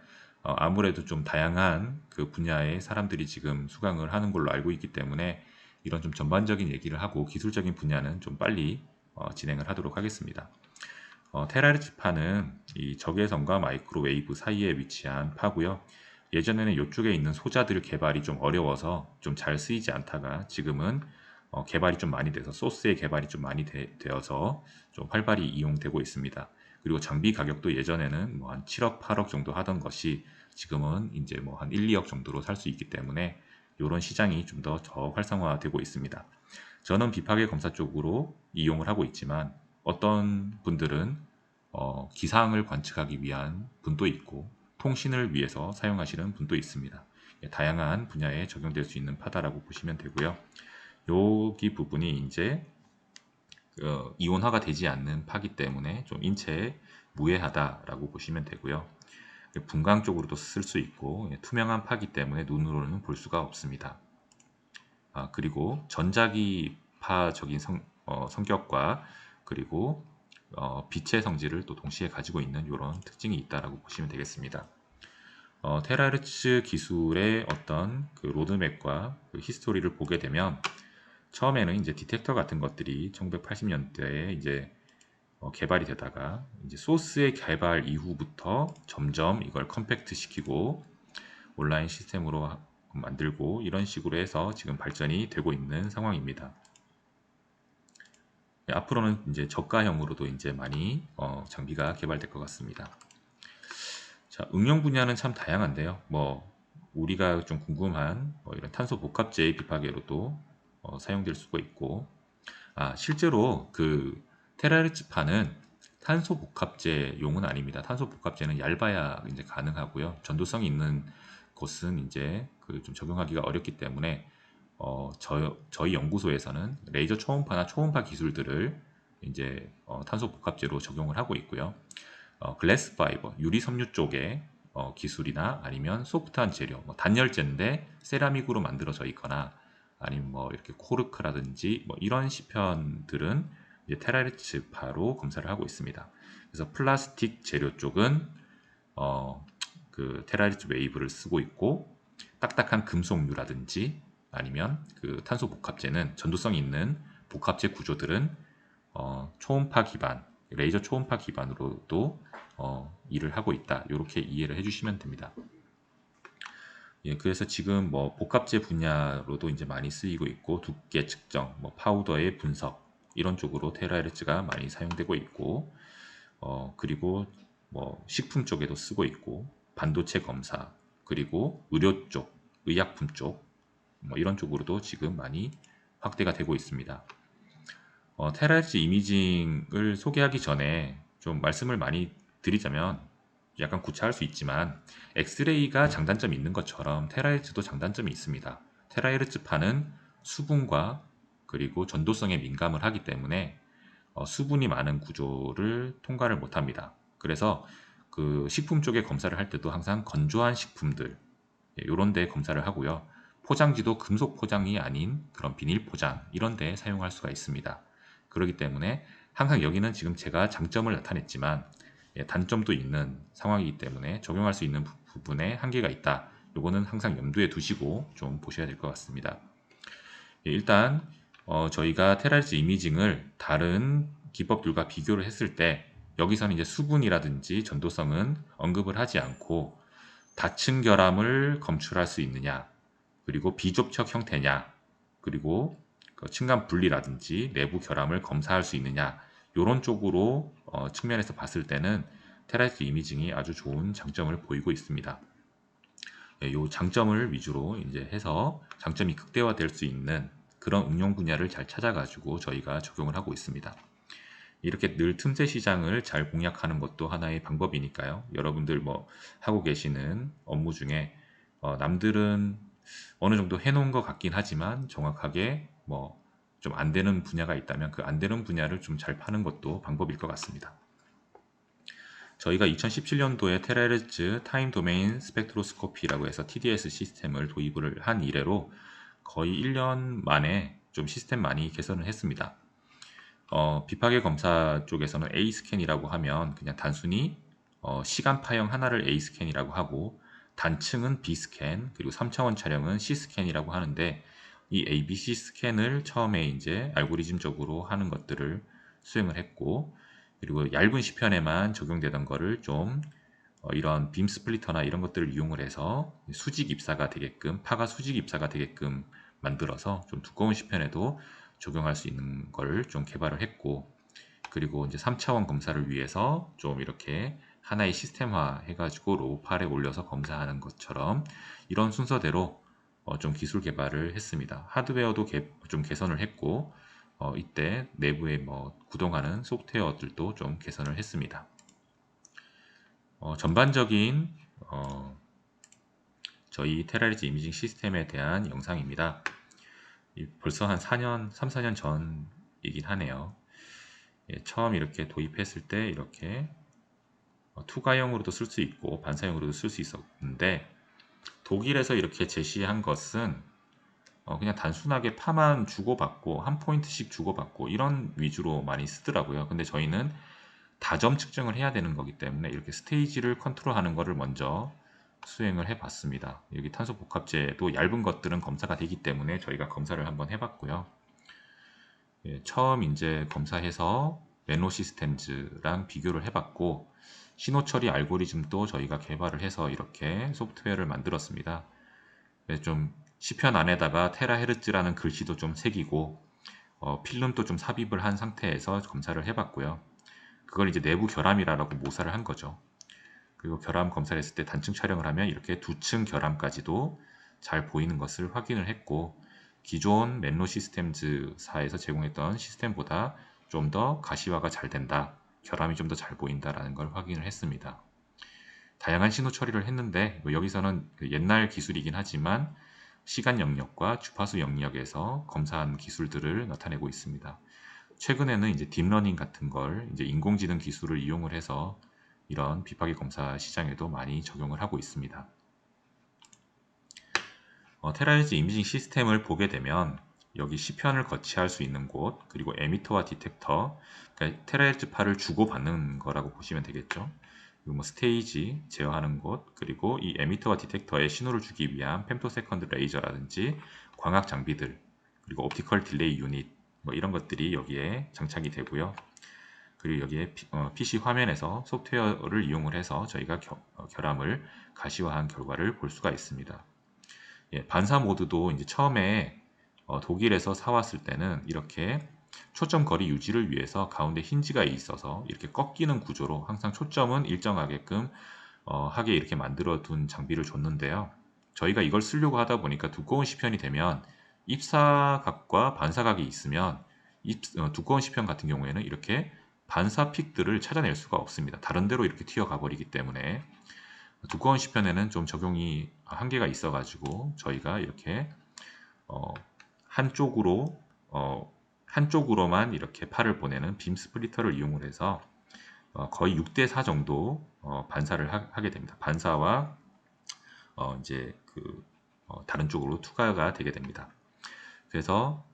아무래도 좀 다양한 그 분야의 사람들이 지금 수강을 하는 걸로 알고 있기 때문에 이런 좀 전반적인 얘기를 하고 기술적인 분야는 좀 빨리 진행을 하도록 하겠습니다. 테라헤르츠파는 이 적외선과 마이크로웨이브 사이에 위치한 파고요. 예전에는 이쪽에 있는 소자들 개발이 좀 어려워서 좀 잘 쓰이지 않다가 지금은 개발이 좀 많이 돼서 소스의 개발이 좀 많이 되어서 좀 활발히 이용되고 있습니다. 그리고 장비 가격도 예전에는 뭐 한 7억, 8억 정도 하던 것이 지금은 이제 뭐 한 1, 2억 정도로 살 수 있기 때문에 이런 시장이 좀 더 활성화되고 있습니다. 저는 비파계 검사 쪽으로 이용을 하고 있지만 어떤 분들은 기상을 관측하기 위한 분도 있고 통신을 위해서 사용하시는 분도 있습니다. 다양한 분야에 적용될 수 있는 파다라고 보시면 되고요. 여기 부분이 이제 이온화가 되지 않는 파기 때문에 좀 인체에 무해하다라고 보시면 되고요. 분광 쪽으로도 쓸 수 있고 투명한 파기 때문에 눈으로는 볼 수가 없습니다. 그리고 전자기파적인 성격과 그리고 빛의 성질을 또 동시에 가지고 있는 이런 특징이 있다라고 보시면 되겠습니다. 테라헤르츠 기술의 어떤 그 로드맵과 그 히스토리를 보게 되면 처음에는 이제 디텍터 같은 것들이 1980년대에 이제 개발이 되다가 이제 소스의 개발 이후부터 점점 이걸 컴팩트 시키고 온라인 시스템으로 만들고 이런 식으로 해서 지금 발전이 되고 있는 상황입니다. 앞으로는 이제 저가형으로도 이제 많이 장비가 개발될 것 같습니다. 자, 응용 분야는 참 다양한데요. 뭐 우리가 좀 궁금한 이런 탄소 복합제의 비파계로도 사용될 수가 있고, 실제로 그 테라헤르츠파는 탄소 복합제용은 아닙니다. 탄소 복합제는 얇아야 이제 가능하고요. 전도성이 있는 곳은 이제 그 좀 적용하기가 어렵기 때문에 저희 연구소에서는 레이저 초음파나 초음파 기술들을 이제 탄소 복합제로 적용을 하고 있고요. 글래스 파이버, 유리 섬유 쪽의 기술이나 아니면 소프트한 재료, 뭐 단열재인데 세라믹으로 만들어져 있거나 아니면 뭐 이렇게 코르크라든지 뭐 이런 시편들은 이제 테라헤르츠파로 검사를 하고 있습니다. 그래서 플라스틱 재료 쪽은 그 테라헤르츠 웨이브를 쓰고 있고, 딱딱한 금속류라든지 아니면 그 탄소 복합재는 전도성이 있는 복합재 구조들은 초음파 기반, 레이저 초음파 기반으로도 일을 하고 있다. 이렇게 이해를 해주시면 됩니다. 예, 그래서 지금 뭐 복합재 분야로도 이제 많이 쓰이고 있고, 두께 측정, 뭐 파우더의 분석 이런 쪽으로 테라헤르츠가 많이 사용되고 있고, 그리고 뭐 식품 쪽에도 쓰고 있고, 반도체 검사, 그리고 의료 쪽, 의약품 쪽, 뭐 이런 쪽으로도 지금 많이 확대가 되고 있습니다. 테라헤르츠 이미징을 소개하기 전에 좀 말씀을 많이 드리자면, 약간 구차할 수 있지만 엑스레이가 장단점이 있는 것처럼 테라헤르츠도 장단점이 있습니다. 테라헤르츠파는 수분과 그리고 전도성에 민감을 하기 때문에 수분이 많은 구조를 통과를 못합니다. 그래서 그 식품 쪽에 검사를 할 때도 항상 건조한 식품들 이런 데 검사를 하고요. 포장지도 금속 포장이 아닌 그런 비닐 포장 이런 데 사용할 수가 있습니다. 그렇기 때문에 항상 여기는 지금 제가 장점을 나타냈지만 단점도 있는 상황이기 때문에 적용할 수 있는 부분에 한계가 있다. 요거는 항상 염두에 두시고 좀 보셔야 될 것 같습니다. 일단 저희가 테라헤르츠 이미징을 다른 기법들과 비교를 했을 때 여기서는 이제 수분이라든지 전도성은 언급을 하지 않고 다층 결함을 검출할 수 있느냐, 그리고 비접촉 형태냐, 그리고 그 층간 분리라든지 내부 결함을 검사할 수 있느냐, 이런 쪽으로 측면에서 봤을 때는 테라헤르츠 이미징이 아주 좋은 장점을 보이고 있습니다. 이 장점을 위주로 이제 해서 장점이 극대화될 수 있는 그런 응용 분야를 잘 찾아가지고 저희가 적용을 하고 있습니다. 이렇게 늘 틈새 시장을 잘 공략하는 것도 하나의 방법이니까요. 여러분들 뭐 하고 계시는 업무 중에 남들은 어느 정도 해놓은 것 같긴 하지만 정확하게 뭐 좀 안 되는 분야가 있다면 그 안 되는 분야를 좀 잘 파는 것도 방법일 것 같습니다. 저희가 2017년도에 테라헤르츠 타임 도메인 스펙트로스코피라고 해서 TDS 시스템을 도입을 한 이래로 거의 1년 만에 좀 시스템 많이 개선을 했습니다. 비파계 검사 쪽에서는 A 스캔이라고 하면 그냥 단순히 시간 파형 하나를 A 스캔이라고 하고, 단층은 B 스캔, 그리고 3차원 촬영은 C 스캔이라고 하는데, 이 ABC 스캔을 처음에 이제 알고리즘적으로 하는 것들을 수행을 했고, 그리고 얇은 시편에만 적용되던 거를 좀 이런 빔 스플리터나 이런 것들을 이용을 해서 수직 입사가 되게끔, 파가 수직 입사가 되게끔 만들어서 좀 두꺼운 시편에도 적용할 수 있는 걸 좀 개발을 했고, 그리고 이제 3차원 검사를 위해서 좀 이렇게 하나의 시스템화 해가지고 로우팔에 올려서 검사하는 것처럼 이런 순서대로 좀 기술 개발을 했습니다. 하드웨어도 좀 개선을 했고, 이때 내부에 뭐 구동하는 소프트웨어들도 좀 개선을 했습니다. 전반적인 저희 테라헤르츠 이미징 시스템에 대한 영상입니다. 벌써 한 3, 4년 전이긴 하네요. 처음 이렇게 도입했을 때 이렇게 투가형으로도 쓸 수 있고 반사형으로도 쓸 수 있었는데, 독일에서 이렇게 제시한 것은 그냥 단순하게 파만 주고받고 한 포인트씩 주고받고 이런 위주로 많이 쓰더라고요. 근데 저희는 다점 측정을 해야 되는 거기 때문에 이렇게 스테이지를 컨트롤하는 거를 먼저 수행을 해봤습니다. 여기 탄소 복합재도 얇은 것들은 검사가 되기 때문에 저희가 검사를 한번 해봤고요. 처음 이제 검사해서 메노 시스템즈랑 비교를 해봤고, 신호 처리 알고리즘도 저희가 개발을 해서 이렇게 소프트웨어를 만들었습니다. 좀 시편 안에다가 테라헤르츠라는 글씨도 좀 새기고 필름도 좀 삽입을 한 상태에서 검사를 해봤고요. 그걸 이제 내부 결함이라고 모사를 한 거죠. 그리고 결함 검사를 했을 때 단층 촬영을 하면 이렇게 두층 결함까지도 잘 보이는 것을 확인을 했고, 기존 맨로 시스템즈사에서 제공했던 시스템보다 좀 더 가시화가 잘 된다, 결함이 좀 더 잘 보인다라는 걸 확인을 했습니다. 다양한 신호 처리를 했는데 여기서는 옛날 기술이긴 하지만 시간 영역과 주파수 영역에서 검사한 기술들을 나타내고 있습니다. 최근에는 이제 딥러닝 같은 걸 이제 인공지능 기술을 이용을 해서 이런 비파계 검사 시장에도 많이 적용을 하고 있습니다. 테라헤르츠 이미징 시스템을 보게 되면 여기 시편을 거치할 수 있는 곳, 그리고 에미터와 디텍터, 그러니까 테라헤르츠 파를 주고받는 거라고 보시면 되겠죠. 그리고 뭐 스테이지 제어하는 곳, 그리고 이 에미터와 디텍터에 신호를 주기 위한 femtoseconds 레이저라든지 광학 장비들, 그리고 옵티컬 딜레이 유닛 뭐 이런 것들이 여기에 장착이 되고요. 그리고 여기에 PC 화면에서 소프트웨어를 이용을 해서 저희가 결함을 가시화한 결과를 볼 수가 있습니다. 예, 반사 모드도 이제 처음에 독일에서 사왔을 때는 이렇게 초점 거리 유지를 위해서 가운데 힌지가 있어서 이렇게 꺾이는 구조로 항상 초점은 일정하게끔 하게 이렇게 만들어 둔 장비를 줬는데요. 저희가 이걸 쓰려고 하다 보니까 두꺼운 시편이 되면 입사각과 반사각이 있으면 두꺼운 시편 같은 경우에는 이렇게 반사 픽들을 찾아낼 수가 없습니다. 다른 데로 이렇게 튀어가 버리기 때문에 두꺼운 시편에는 좀 적용이 한계가 있어가지고 저희가 이렇게 한쪽으로 한쪽으로만 이렇게 팔을 보내는 빔 스플리터를 이용을 해서 거의 6대4 정도 반사를 하게 됩니다. 반사와 이제 다른 쪽으로 투과가 되게 됩니다. 그래서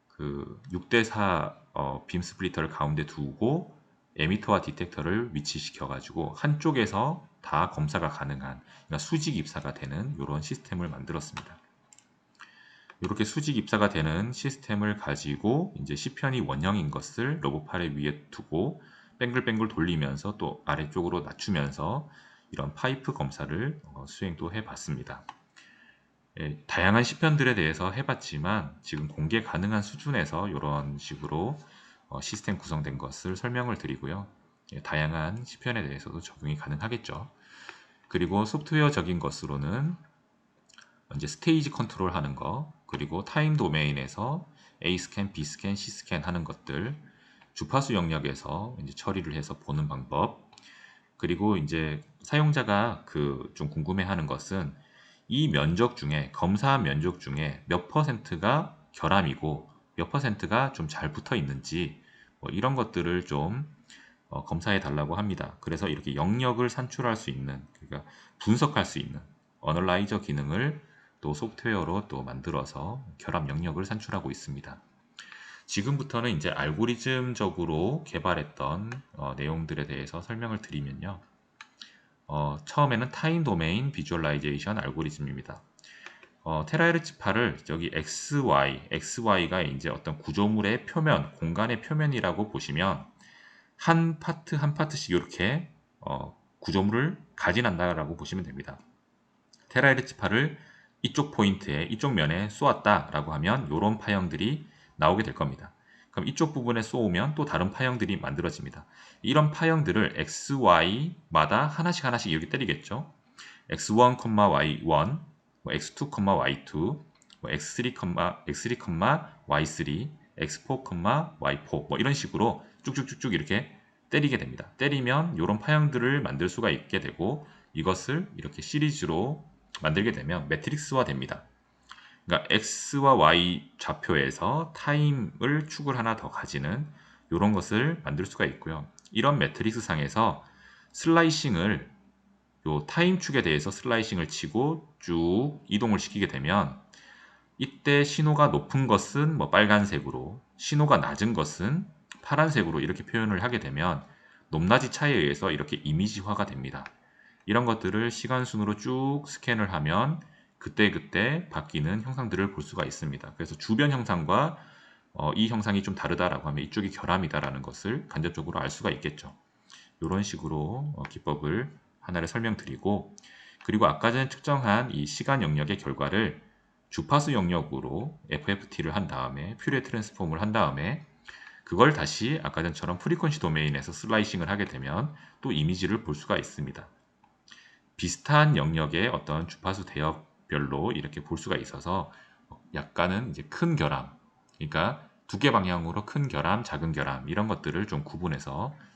그 6대4 빔 스플리터를 가운데 두고 에미터와 디텍터를 위치시켜 가지고 한쪽에서 다 검사가 가능한, 그러니까 수직 입사가 되는 이런 시스템을 만들었습니다. 이렇게 수직 입사가 되는 시스템을 가지고 이제 시편이 원형인 것을 로봇 팔의 위에 두고 뱅글뱅글 돌리면서 또 아래쪽으로 낮추면서 이런 파이프 검사를 수행도 해봤습니다. 예, 다양한 시편들에 대해서 해봤지만 지금 공개 가능한 수준에서 이런 식으로 시스템 구성된 것을 설명을 드리고요. 예, 다양한 시편에 대해서도 적용이 가능하겠죠. 그리고 소프트웨어적인 것으로는 이제 스테이지 컨트롤 하는 거, 그리고 타임 도메인에서 A 스캔, B 스캔, C 스캔 하는 것들, 주파수 영역에서 이제 처리를 해서 보는 방법, 그리고 이제 사용자가 좀 궁금해하는 것은 이 면적 중에 검사한 면적 중에 몇 퍼센트가 결함이고 몇 퍼센트가 좀 잘 붙어 있는지 뭐 이런 것들을 좀 검사해 달라고 합니다. 그래서 이렇게 영역을 산출할 수 있는, 그러니까 분석할 수 있는 어널라이저 기능을 또 소프트웨어로 또 만들어서 결함 영역을 산출하고 있습니다. 지금부터는 이제 알고리즘적으로 개발했던 내용들에 대해서 설명을 드리면요. 처음에는 타임 도메인 비주얼라이제이션 알고리즘입니다. 테라헤르츠파를 여기 XY가 이제 어떤 구조물의 표면, 공간의 표면이라고 보시면 한 파트 한 파트씩 이렇게 구조물을 가진한다라고 보시면 됩니다. 테라헤르츠파를 이쪽 포인트에, 이쪽 면에 쏘았다라고 하면 이런 파형들이 나오게 될 겁니다. 그럼 이쪽 부분에 쏘으면 또 다른 파형들이 만들어집니다. 이런 파형들을 XY마다 하나씩 이렇게 때리겠죠. X1, Y1, 뭐 X2, Y2, 뭐 X3, Y3, X4, Y4 뭐 이런 식으로 쭉쭉쭉쭉 이렇게 때리게 됩니다. 때리면 이런 파형들을 만들 수가 있게 되고 이것을 이렇게 시리즈로 만들게 되면 매트릭스화 됩니다. 그러니까 X와 Y 좌표에서 타임을 축을 하나 더 가지는 이런 것을 만들 수가 있고요. 이런 매트릭스 상에서 슬라이싱을 요 타임 축에 대해서 슬라이싱을 치고 쭉 이동을 시키게 되면 이때 신호가 높은 것은 뭐 빨간색으로, 신호가 낮은 것은 파란색으로 이렇게 표현을 하게 되면 높낮이 차이에 의해서 이렇게 이미지화가 됩니다. 이런 것들을 시간 순으로 쭉 스캔을 하면 그때그때 바뀌는 형상들을 볼 수가 있습니다. 그래서 주변 형상과 이 형상이 좀 다르다라고 하면 이쪽이 결함이다라는 것을 간접적으로 알 수가 있겠죠. 이런 식으로 기법을 하나를 설명드리고, 그리고 아까 전에 측정한 이 시간 영역의 결과를 주파수 영역으로 FFT를 한 다음에 퓨리에 트랜스폼을 한 다음에 그걸 다시 아까 전처럼 프리퀀시 도메인에서 슬라이싱을 하게 되면 또 이미지를 볼 수가 있습니다. 비슷한 영역의 어떤 주파수 대역별로 이렇게 볼 수가 있어서 약간은 이제 큰 결함, 그러니까 두 개 방향으로 큰 결함, 작은 결함 이런 것들을 좀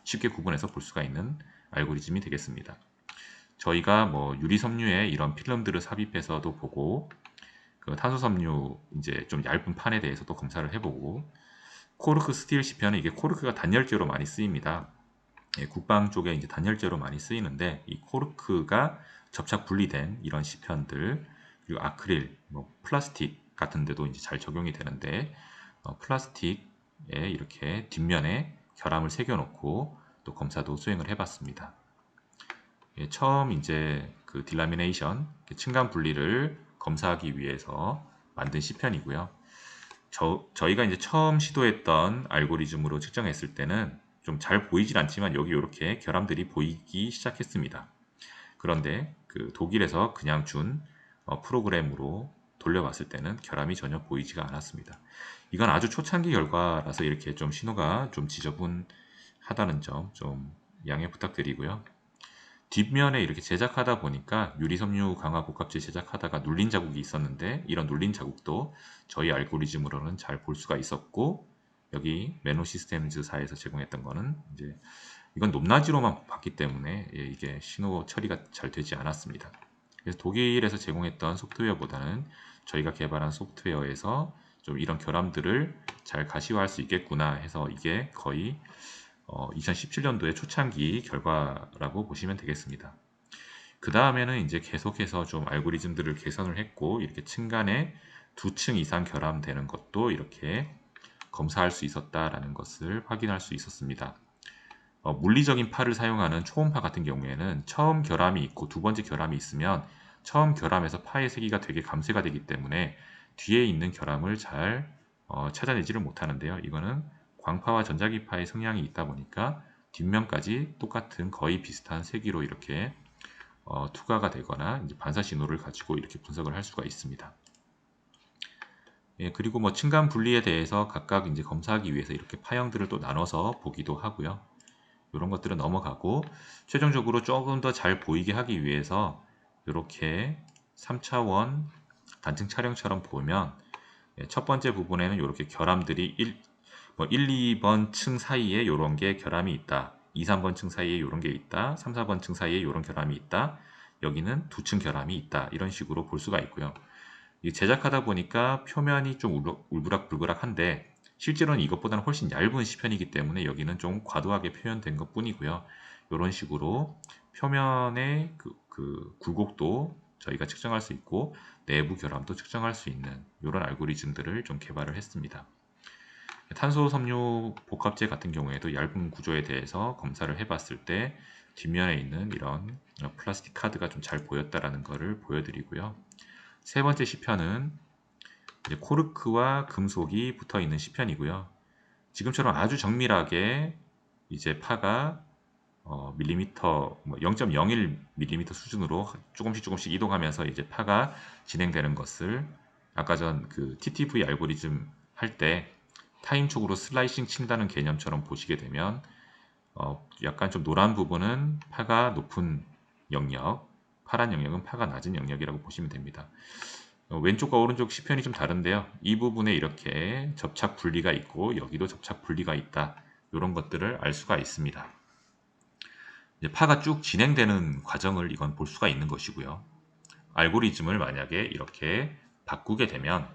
쉽게 구분해서 볼 수가 있는 알고리즘이 되겠습니다. 저희가 뭐 유리섬유에 이런 필름들을 삽입해서도 보고 그 탄소섬유 이제 좀 얇은 판에 대해서도 검사를 해보고 코르크 스틸 시편은 이게 코르크가 단열재로 많이 쓰입니다. 예, 국방 쪽에 이제 단열재로 많이 쓰이는데 이 코르크가 접착 분리된 이런 시편들, 그리고 아크릴, 뭐 플라스틱 같은 데도 이제 잘 적용이 되는데 플라스틱에 이렇게 뒷면에 결함을 새겨놓고 또 검사도 수행을 해봤습니다. 처음 이제 그 딜라미네이션 층간 분리를 검사하기 위해서 만든 시편이고요. 저희가 이제 처음 시도했던 알고리즘으로 측정했을 때는 좀 잘 보이진 않지만 여기 이렇게 결함들이 보이기 시작했습니다. 그런데 그 독일에서 그냥 준 프로그램으로 돌려봤을 때는 결함이 전혀 보이지가 않았습니다. 이건 아주 초창기 결과라서 이렇게 좀 신호가 좀 지저분하다는 점 좀 양해 부탁드리고요. 뒷면에 이렇게 제작하다 보니까 유리섬유 강화 복합재 제작하다가 눌린 자국이 있었는데 이런 눌린 자국도 저희 알고리즘으로는 잘 볼 수가 있었고, 여기 메노 시스템즈사에서 제공했던 거는 이제 이건 높낮이로만 봤기 때문에 이게 신호 처리가 잘 되지 않았습니다. 그래서 독일에서 제공했던 소프트웨어보다는 저희가 개발한 소프트웨어에서 좀 이런 결함들을 잘 가시화할 수 있겠구나 해서 이게 거의 2017년도의 초창기 결과라고 보시면 되겠습니다. 그 다음에는 이제 계속해서 좀 알고리즘들을 개선을 했고, 이렇게 층간에 2층 이상 결함되는 것도 이렇게 검사할 수 있었다라는 것을 확인할 수 있었습니다. 물리적인 파를 사용하는 초음파 같은 경우에는 처음 결함이 있고 두 번째 결함이 있으면 처음 결함에서 파의 세기가 되게 감쇄가 되기 때문에 뒤에 있는 결함을 잘 찾아내지를 못하는데요. 이거는 광파와 전자기파의 성향이 있다 보니까 뒷면까지 똑같은 거의 비슷한 세기로 이렇게 투과가 되거나 이제 반사 신호를 가지고 이렇게 분석을 할 수가 있습니다. 예, 그리고 뭐 층간 분리에 대해서 각각 이제 검사하기 위해서 이렇게 파형들을 또 나눠서 보기도 하고요. 이런 것들은 넘어가고, 최종적으로 조금 더 잘 보이게 하기 위해서 이렇게 3차원 단층 촬영처럼 보면 첫 번째 부분에는 이렇게 결함들이 1, 2번 층 사이에 이런 게 결함이 있다. 2, 3번 층 사이에 이런 게 있다. 3, 4번 층 사이에 이런 결함이 있다. 여기는 2층 결함이 있다. 이런 식으로 볼 수가 있고요. 제작하다 보니까 표면이 좀 울그락불그락한데 실제로는 이것보다는 훨씬 얇은 시편이기 때문에 여기는 좀 과도하게 표현된 것 뿐이고요. 이런 식으로 표면의 그 굴곡도 저희가 측정할 수 있고 내부 결함도 측정할 수 있는 이런 알고리즘들을 좀 개발을 했습니다. 탄소 섬유 복합재 같은 경우에도 얇은 구조에 대해서 검사를 해봤을 때 뒷면에 있는 이런 플라스틱 카드가 좀 잘 보였다라는 것을 보여드리고요. 세 번째 시편은 이제 코르크와 금속이 붙어 있는 시편이고요. 지금처럼 아주 정밀하게 이제 파가 밀리미터 0.01mm 수준으로 조금씩 이동하면서 이제 파가 진행되는 것을 아까 전 그 TTV 알고리즘 할 때 타임촉으로 슬라이싱 친다는 개념처럼 보시게 되면 약간 좀 노란 부분은 파가 높은 영역, 파란 영역은 파가 낮은 영역이라고 보시면 됩니다. 왼쪽과 오른쪽 시편이 좀 다른데요. 이 부분에 이렇게 접착 분리가 있고 여기도 접착 분리가 있다. 이런 것들을 알 수가 있습니다. 이제 파가 쭉 진행되는 과정을 이건 볼 수가 있는 것이고요. 알고리즘을 만약에 이렇게 바꾸게 되면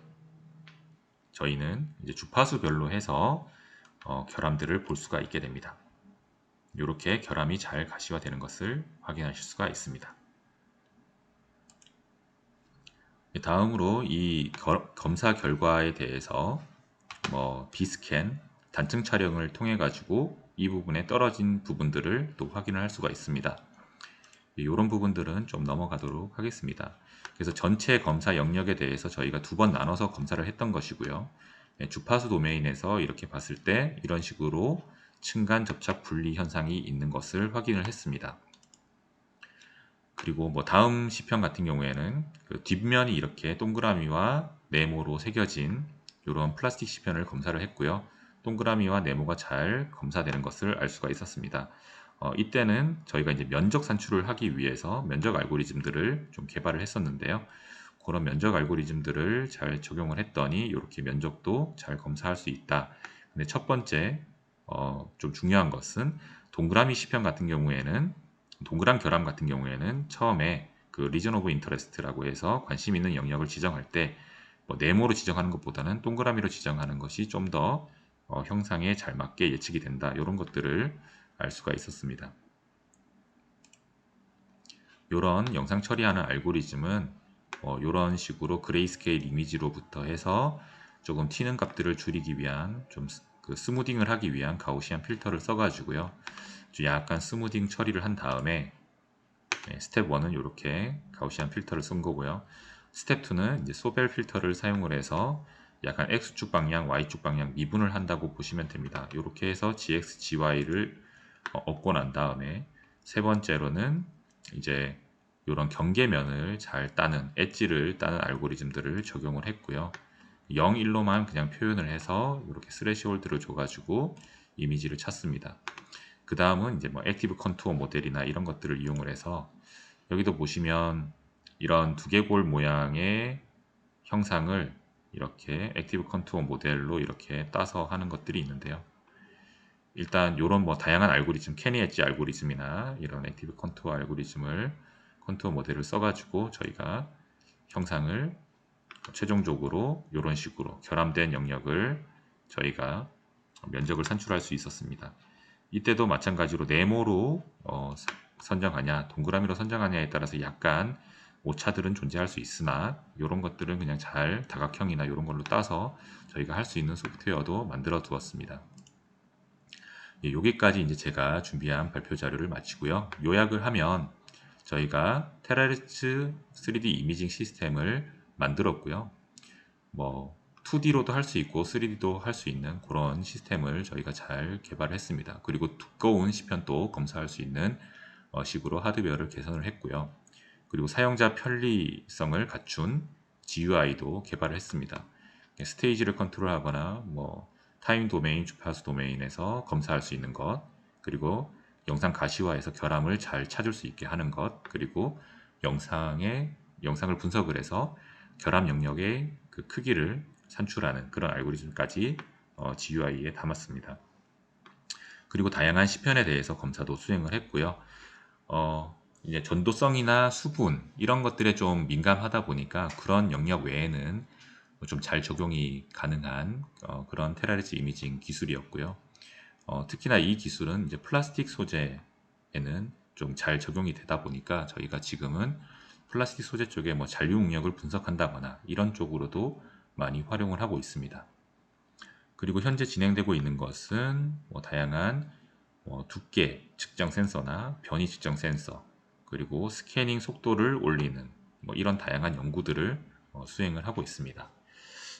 저희는 이제 주파수별로 해서 결함들을 볼 수가 있게 됩니다. 이렇게 결함이 잘 가시화되는 것을 확인하실 수가 있습니다. 다음으로 이 검사 결과에 대해서 비스캔, 단층 촬영을 통해 가지고 이 부분에 떨어진 부분들을 또 확인을 할 수가 있습니다. 이런 부분들은 좀 넘어가도록 하겠습니다. 그래서 전체 검사 영역에 대해서 저희가 2번 나눠서 검사를 했던 것이고요. 주파수 도메인에서 이렇게 봤을 때 이런 식으로 층간 접착 분리 현상이 있는 것을 확인을 했습니다. 그리고 다음 시편 같은 경우에는 그 뒷면이 이렇게 동그라미와 네모로 새겨진 이런 플라스틱 시편을 검사를 했고요. 동그라미와 네모가 잘 검사되는 것을 알 수가 있었습니다. 이때는 저희가 이제 면적 산출을 하기 위해서 면적 알고리즘들을 좀 개발을 했었는데요. 그런 면적 알고리즘들을 잘 적용을 했더니 이렇게 면적도 잘 검사할 수 있다. 근데 첫 번째 좀 중요한 것은 동그라미 시편 같은 경우에는 동그란 결함 같은 경우에는 처음에 그 리전 오브 인터레스트라고 해서 관심 있는 영역을 지정할 때 네모로 지정하는 것보다는 동그라미로 지정하는 것이 좀 더 형상에 잘 맞게 예측이 된다. 이런 것들을 알 수가 있었습니다. 이런 영상 처리하는 알고리즘은 이런 식으로 그레이스케일 이미지로부터 해서 조금 튀는 값들을 줄이기 위한 좀 그 스무딩을 하기 위한 가우시안 필터를 써가지고요. 약간 스무딩 처리를 한 다음에 스텝 1은 이렇게 가우시안 필터를 쓴 거고요. 스텝 2는 이제 소벨 필터를 사용을 해서 약간 X축 방향, Y축 방향 미분을 한다고 보시면 됩니다. 이렇게 해서 GX, GY를 얻고 난 다음에 세 번째로는 이제 이런 경계면을 잘 따는, 엣지를 따는 알고리즘들을 적용을 했고요. 0, 1로만 그냥 표현을 해서 이렇게 스레시홀드를 줘가지고 이미지를 찾습니다. 그 다음은 이제 뭐 액티브 컨투어 모델이나 이런 것들을 이용을 해서 여기도 보시면 이런 두개골 모양의 형상을 이렇게 액티브 컨투어 모델로 이렇게 따서 하는 것들이 있는데요. 일단 이런 뭐 다양한 알고리즘, 캐니 엣지 알고리즘이나 이런 액티브 컨투어 알고리즘을 컨투어 모델을 써가지고 저희가 형상을 최종적으로 이런 식으로 결함된 영역을 저희가 면적을 산출할 수 있었습니다. 이때도 마찬가지로 네모로 선정하냐, 동그라미로 선정하냐에 따라서 약간 오차들은 존재할 수 있으나 이런 것들은 그냥 잘 다각형이나 이런 걸로 따서 저희가 할 수 있는 소프트웨어도 만들어 두었습니다. 여기까지 이제 제가 준비한 발표 자료를 마치고요. 요약을 하면 저희가 테라리츠 3D 이미징 시스템을 만들었고요. 뭐 2D로도 할 수 있고 3D도 할 수 있는 그런 시스템을 저희가 잘 개발했습니다. 그리고 두꺼운 시편도 검사할 수 있는 식으로 하드웨어를 개선을 했고요. 그리고 사용자 편리성을 갖춘 GUI도 개발을 했습니다. 스테이지를 컨트롤하거나 뭐 타임 도메인, 주파수 도메인에서 검사할 수 있는 것, 그리고 영상 가시화에서 결함을 잘 찾을 수 있게 하는 것, 그리고 영상을 분석을 해서 결함 영역의 그 크기를 산출하는 그런 알고리즘까지 GUI에 담았습니다. 그리고 다양한 시편에 대해서 검사도 수행을 했고요. 이제 전도성이나 수분 이런 것들에 좀 민감하다 보니까 그런 영역 외에는 좀 잘 적용이 가능한 그런 테라리츠 이미징 기술이었고요. 특히나 이 기술은 이제 플라스틱 소재에는 좀 잘 적용이 되다 보니까 저희가 지금은 플라스틱 소재 쪽에 뭐 잔류 응력을 분석한다거나 이런 쪽으로도 많이 활용을 하고 있습니다. 그리고 현재 진행되고 있는 것은 뭐 다양한 두께 측정 센서나 변이 측정 센서, 그리고 스캐닝 속도를 올리는 뭐 이런 다양한 연구들을 수행을 하고 있습니다.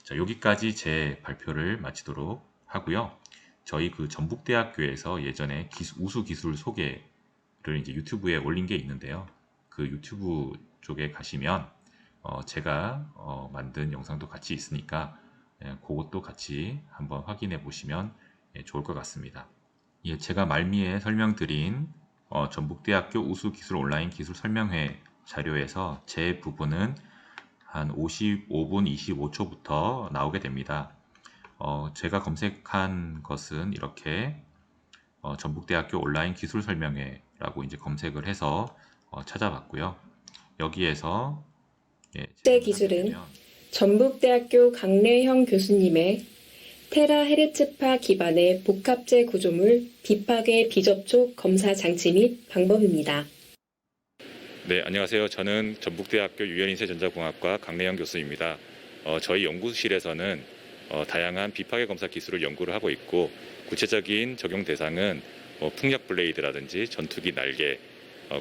자, 여기까지 제 발표를 마치도록 하고요. 저희 그 전북대학교에서 예전에 우수 기술 소개를 이제 유튜브에 올린 게 있는데요. 그 유튜브 쪽에 가시면 제가 만든 영상도 같이 있으니까 그것도 같이 한번 확인해 보시면 좋을 것 같습니다. 예, 제가 말미에 설명드린 전북대학교 우수기술 온라인 기술 설명회 자료에서 제 부분은 한 55분 25초부터 나오게 됩니다. 제가 검색한 것은 이렇게 전북대학교 온라인 기술 설명회라고 이제 검색을 해서 찾아봤고요. 여기에서 제 기술은 전북대학교 강래형 교수님의 테라헤르츠파 기반의 복합재 구조물 비파괴 비접촉 검사 장치 및 방법입니다. 네, 안녕하세요. 저는 전북대학교 유연인쇄전자공학과 강래영 교수입니다. 저희 연구실에서는 다양한 비파괴 검사 기술을 연구를 하고 있고 구체적인 적용 대상은 풍력 블레이드라든지 전투기 날개,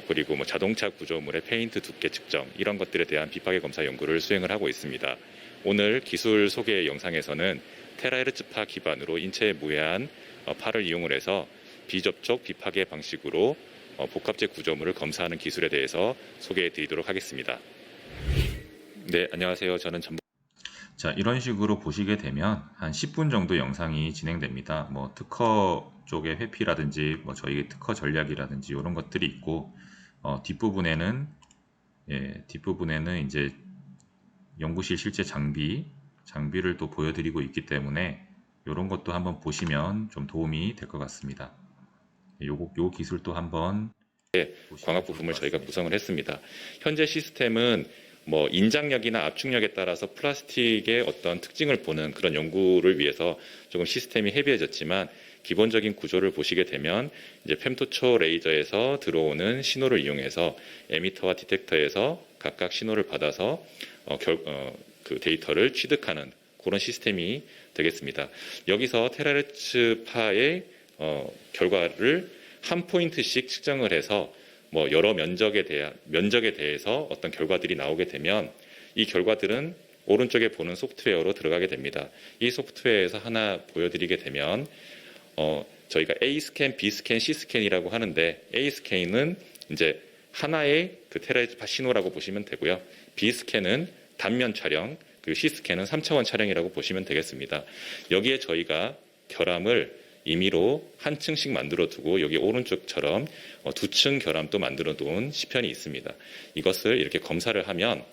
그리고 자동차 구조물의 페인트 두께 측정 이런 것들에 대한 비파괴 검사 연구를 수행을 하고 있습니다. 오늘 기술 소개 영상에서는 테라헤르츠파 기반으로 인체에 무해한 파를 이용을 해서 비접촉 비파괴 방식으로 복합재 구조물을 검사하는 기술에 대해서 소개해 드리도록 하겠습니다. 네, 안녕하세요. 저는 자, 이런 식으로 보시게 되면 한 10분 정도 영상이 진행됩니다. 뭐 특허 쪽의 회피라든지 뭐 저희 특허 전략이라든지 이런 것들이 있고 뒷부분에는 이제 연구실 실제 장비를 또 보여드리고 있기 때문에 이런 것도 한번 보시면 좀 도움이 될 것 같습니다. 요 기술도 한번 광학 부품을 저희가 구성을 했습니다. 현재 시스템은 인장력이나 압축력에 따라서 플라스틱의 어떤 특징을 보는 그런 연구를 위해서 조금 시스템이 헤비해졌지만 기본적인 구조를 보시게 되면 이제 fem토초 레이저에서 들어오는 신호를 이용해서 에미터와 디텍터에서 각각 신호를 받아서 그 데이터를 취득하는 그런 시스템이 되겠습니다. 여기서 테라헤르츠 파의 결과를 한 포인트씩 측정을 해서 뭐 여러 면적에 대해서 어떤 결과들이 나오게 되면 이 결과들은 오른쪽에 보는 소프트웨어로 들어가게 됩니다. 이 소프트웨어에서 하나 보여드리게 되면 저희가 A 스캔, B 스캔, C 스캔이라고 하는데 A 스캔은 이제 하나의 그 테라이즈파 신호라고 보시면 되고요. B 스캔은 단면 촬영, 그리고 C 스캔은 3차원 촬영이라고 보시면 되겠습니다. 여기에 저희가 결함을 임의로 한 층씩 만들어 두고 여기 오른쪽처럼 두 층 결함도 만들어 둔 시편이 있습니다. 이것을 이렇게 검사를 하면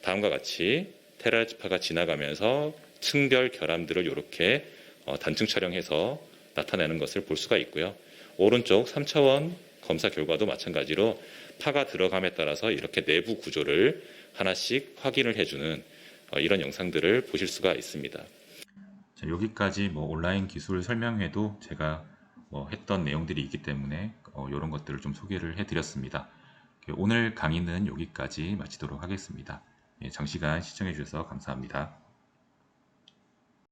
다음과 같이 테라이즈파가 지나가면서 층별 결함들을 이렇게 단층 촬영해서 나타내는 것을 볼 수가 있고요. 오른쪽 3차원 검사 결과도 마찬가지로 파가 들어감에 따라서 이렇게 내부 구조를 하나씩 확인을 해주는 이런 영상들을 보실 수가 있습니다. 자, 여기까지 뭐 온라인 기술 설명회도 제가 했던 내용들이 있기 때문에 이런 것들을 좀 소개를 해드렸습니다. 오늘 강의는 여기까지 마치도록 하겠습니다. 예, 장시간 시청해 주셔서 감사합니다.